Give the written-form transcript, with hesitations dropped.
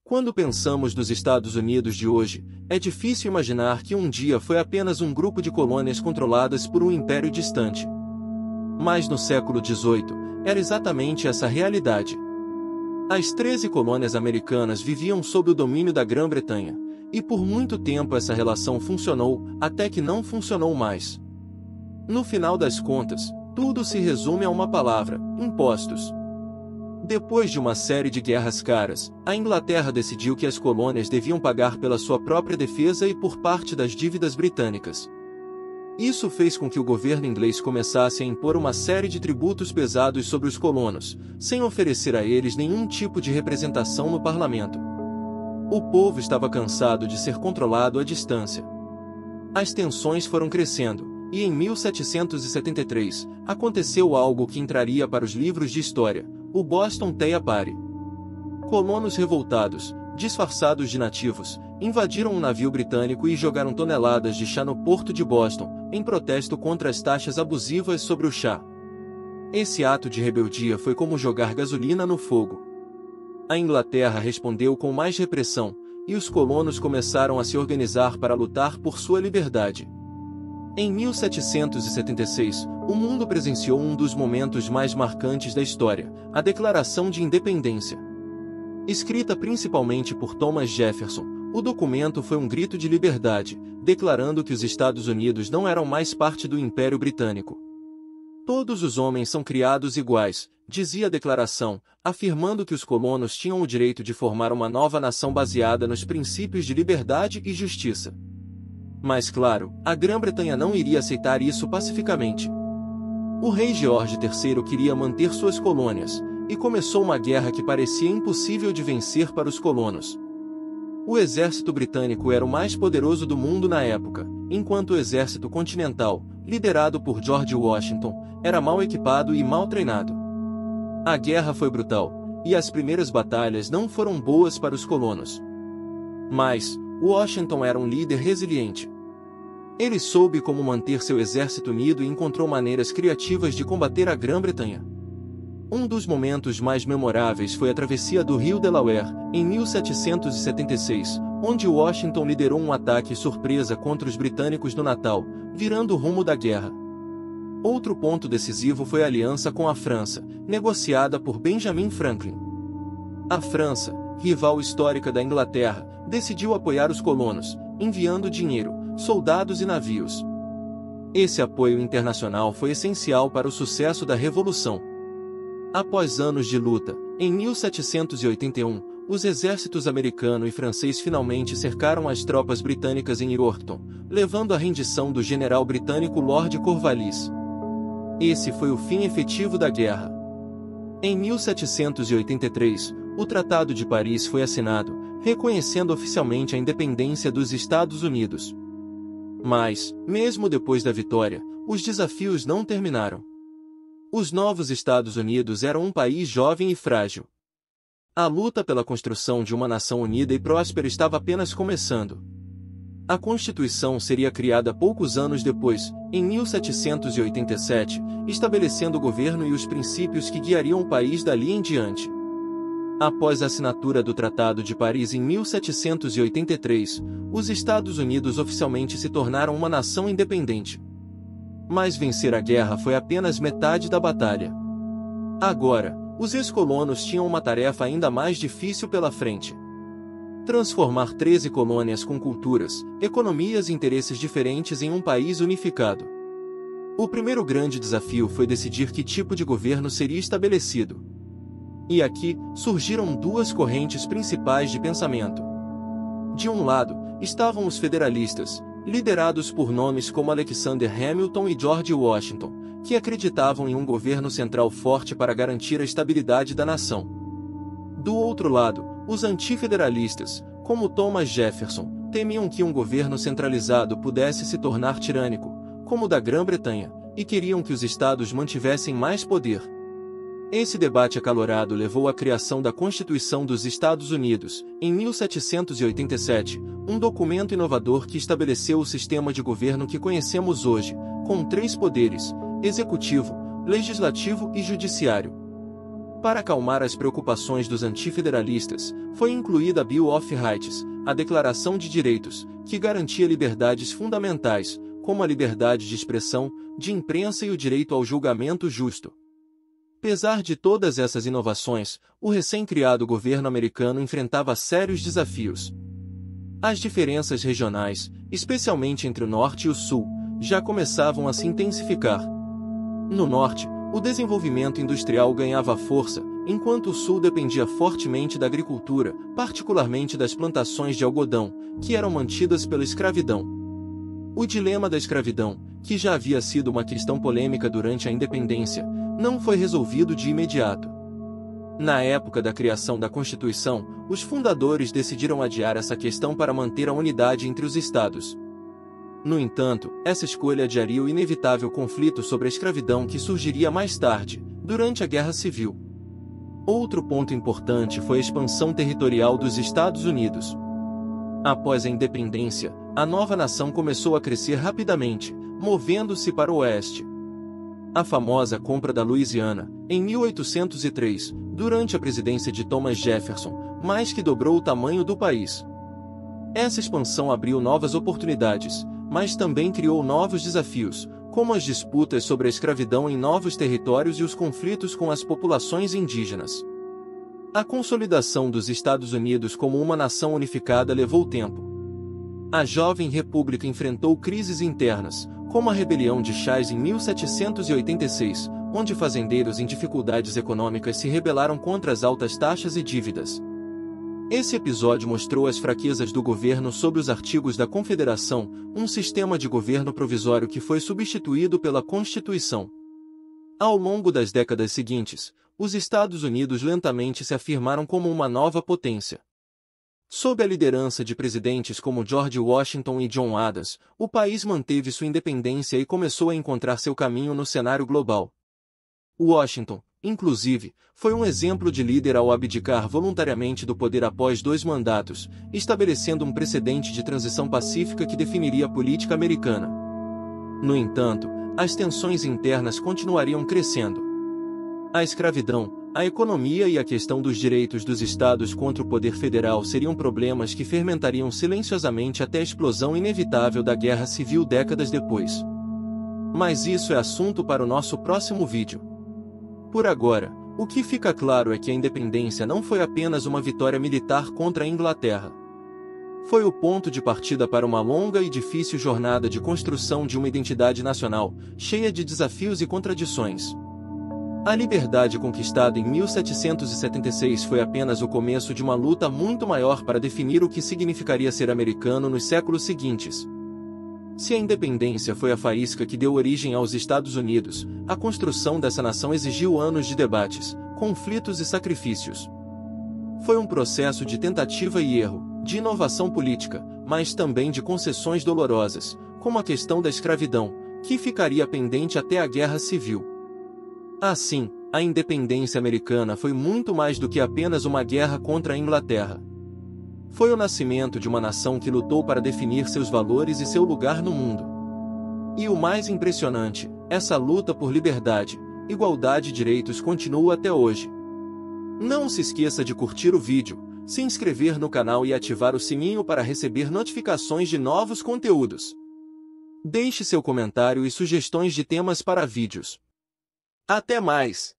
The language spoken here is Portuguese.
Quando pensamos nos Estados Unidos de hoje, é difícil imaginar que um dia foi apenas um grupo de colônias controladas por um império distante. Mas no século XVIII, era exatamente essa realidade. As 13 colônias americanas viviam sob o domínio da Grã-Bretanha, e por muito tempo essa relação funcionou, até que não funcionou mais. No final das contas, tudo se resume a uma palavra: impostos. Depois de uma série de guerras caras, a Inglaterra decidiu que as colônias deviam pagar pela sua própria defesa e por parte das dívidas britânicas. Isso fez com que o governo inglês começasse a impor uma série de tributos pesados sobre os colonos, sem oferecer a eles nenhum tipo de representação no parlamento. O povo estava cansado de ser controlado à distância. As tensões foram crescendo, e em 1773, aconteceu algo que entraria para os livros de história: o Boston Tea Party. Colonos revoltados, disfarçados de nativos, invadiram um navio britânico e jogaram toneladas de chá no porto de Boston, em protesto contra as taxas abusivas sobre o chá. Esse ato de rebeldia foi como jogar gasolina no fogo. A Inglaterra respondeu com mais repressão, e os colonos começaram a se organizar para lutar por sua liberdade. Em 1776, o mundo presenciou um dos momentos mais marcantes da história, a Declaração de Independência. Escrita principalmente por Thomas Jefferson, o documento foi um grito de liberdade, declarando que os Estados Unidos não eram mais parte do Império Britânico. Todos os homens são criados iguais, dizia a declaração, afirmando que os colonos tinham o direito de formar uma nova nação baseada nos princípios de liberdade e justiça. Mas claro, a Grã-Bretanha não iria aceitar isso pacificamente. O rei George III queria manter suas colônias, e começou uma guerra que parecia impossível de vencer para os colonos. O exército britânico era o mais poderoso do mundo na época, enquanto o exército continental, liderado por George Washington, era mal equipado e mal treinado. A guerra foi brutal, e as primeiras batalhas não foram boas para os colonos. Mas Washington era um líder resiliente. Ele soube como manter seu exército unido e encontrou maneiras criativas de combater a Grã-Bretanha. Um dos momentos mais memoráveis foi a travessia do rio Delaware, em 1776, onde Washington liderou um ataque surpresa contra os britânicos no Natal, virando o rumo da guerra. Outro ponto decisivo foi a aliança com a França, negociada por Benjamin Franklin. A França, rival histórica da Inglaterra, decidiu apoiar os colonos, enviando dinheiro, soldados e navios. Esse apoio internacional foi essencial para o sucesso da Revolução. Após anos de luta, em 1781, os exércitos americano e francês finalmente cercaram as tropas britânicas em Yorktown, levando à rendição do general britânico Lord Cornwallis. Esse foi o fim efetivo da guerra. Em 1783, o Tratado de Paris foi assinado, reconhecendo oficialmente a independência dos Estados Unidos. Mas, mesmo depois da vitória, os desafios não terminaram. Os novos Estados Unidos eram um país jovem e frágil. A luta pela construção de uma nação unida e próspera estava apenas começando. A Constituição seria criada poucos anos depois, em 1787, estabelecendo o governo e os princípios que guiariam o país dali em diante. Após a assinatura do Tratado de Paris em 1783, os Estados Unidos oficialmente se tornaram uma nação independente. Mas vencer a guerra foi apenas metade da batalha. Agora, os ex-colonos tinham uma tarefa ainda mais difícil pela frente: transformar 13 colônias com culturas, economias e interesses diferentes em um país unificado. O primeiro grande desafio foi decidir que tipo de governo seria estabelecido. E aqui, surgiram duas correntes principais de pensamento. De um lado, estavam os federalistas, liderados por nomes como Alexander Hamilton e George Washington, que acreditavam em um governo central forte para garantir a estabilidade da nação. Do outro lado, os antifederalistas, como Thomas Jefferson, temiam que um governo centralizado pudesse se tornar tirânico, como o da Grã-Bretanha, e queriam que os estados mantivessem mais poder. Esse debate acalorado levou à criação da Constituição dos Estados Unidos, em 1787, um documento inovador que estabeleceu o sistema de governo que conhecemos hoje, com 3 poderes: executivo, legislativo e judiciário. Para acalmar as preocupações dos antifederalistas, foi incluída a Bill of Rights, a Declaração de Direitos, que garantia liberdades fundamentais, como a liberdade de expressão, de imprensa e o direito ao julgamento justo. Apesar de todas essas inovações, o recém-criado governo americano enfrentava sérios desafios. As diferenças regionais, especialmente entre o Norte e o Sul, já começavam a se intensificar. No Norte, o desenvolvimento industrial ganhava força, enquanto o Sul dependia fortemente da agricultura, particularmente das plantações de algodão, que eram mantidas pela escravidão. O dilema da escravidão, que já havia sido uma questão polêmica durante a independência, não foi resolvido de imediato. Na época da criação da Constituição, os fundadores decidiram adiar essa questão para manter a unidade entre os estados. No entanto, essa escolha adiaria o inevitável conflito sobre a escravidão que surgiria mais tarde, durante a Guerra Civil. Outro ponto importante foi a expansão territorial dos Estados Unidos. Após a independência, a nova nação começou a crescer rapidamente, movendo-se para o oeste. A famosa compra da Louisiana, em 1803, durante a presidência de Thomas Jefferson, mais que dobrou o tamanho do país. Essa expansão abriu novas oportunidades, mas também criou novos desafios, como as disputas sobre a escravidão em novos territórios e os conflitos com as populações indígenas. A consolidação dos Estados Unidos como uma nação unificada levou tempo. A jovem república enfrentou crises internas, como a rebelião de Chais em 1786, onde fazendeiros em dificuldades econômicas se rebelaram contra as altas taxas e dívidas. Esse episódio mostrou as fraquezas do governo sob os artigos da Confederação, um sistema de governo provisório que foi substituído pela Constituição. Ao longo das décadas seguintes, os Estados Unidos lentamente se afirmaram como uma nova potência. Sob a liderança de presidentes como George Washington e John Adams, o país manteve sua independência e começou a encontrar seu caminho no cenário global. Washington, inclusive, foi um exemplo de líder ao abdicar voluntariamente do poder após 2 mandatos, estabelecendo um precedente de transição pacífica que definiria a política americana. No entanto, as tensões internas continuariam crescendo. A escravidão, a economia e a questão dos direitos dos estados contra o poder federal seriam problemas que fermentariam silenciosamente até a explosão inevitável da Guerra Civil décadas depois. Mas isso é assunto para o nosso próximo vídeo. Por agora, o que fica claro é que a independência não foi apenas uma vitória militar contra a Inglaterra. Foi o ponto de partida para uma longa e difícil jornada de construção de uma identidade nacional, cheia de desafios e contradições. A liberdade conquistada em 1776 foi apenas o começo de uma luta muito maior para definir o que significaria ser americano nos séculos seguintes. Se a independência foi a faísca que deu origem aos Estados Unidos, a construção dessa nação exigiu anos de debates, conflitos e sacrifícios. Foi um processo de tentativa e erro, de inovação política, mas também de concessões dolorosas, como a questão da escravidão, que ficaria pendente até a Guerra Civil. Assim, a independência americana foi muito mais do que apenas uma guerra contra a Inglaterra. Foi o nascimento de uma nação que lutou para definir seus valores e seu lugar no mundo. E o mais impressionante, essa luta por liberdade, igualdade e direitos continua até hoje. Não se esqueça de curtir o vídeo, se inscrever no canal e ativar o sininho para receber notificações de novos conteúdos. Deixe seu comentário e sugestões de temas para vídeos. Até mais!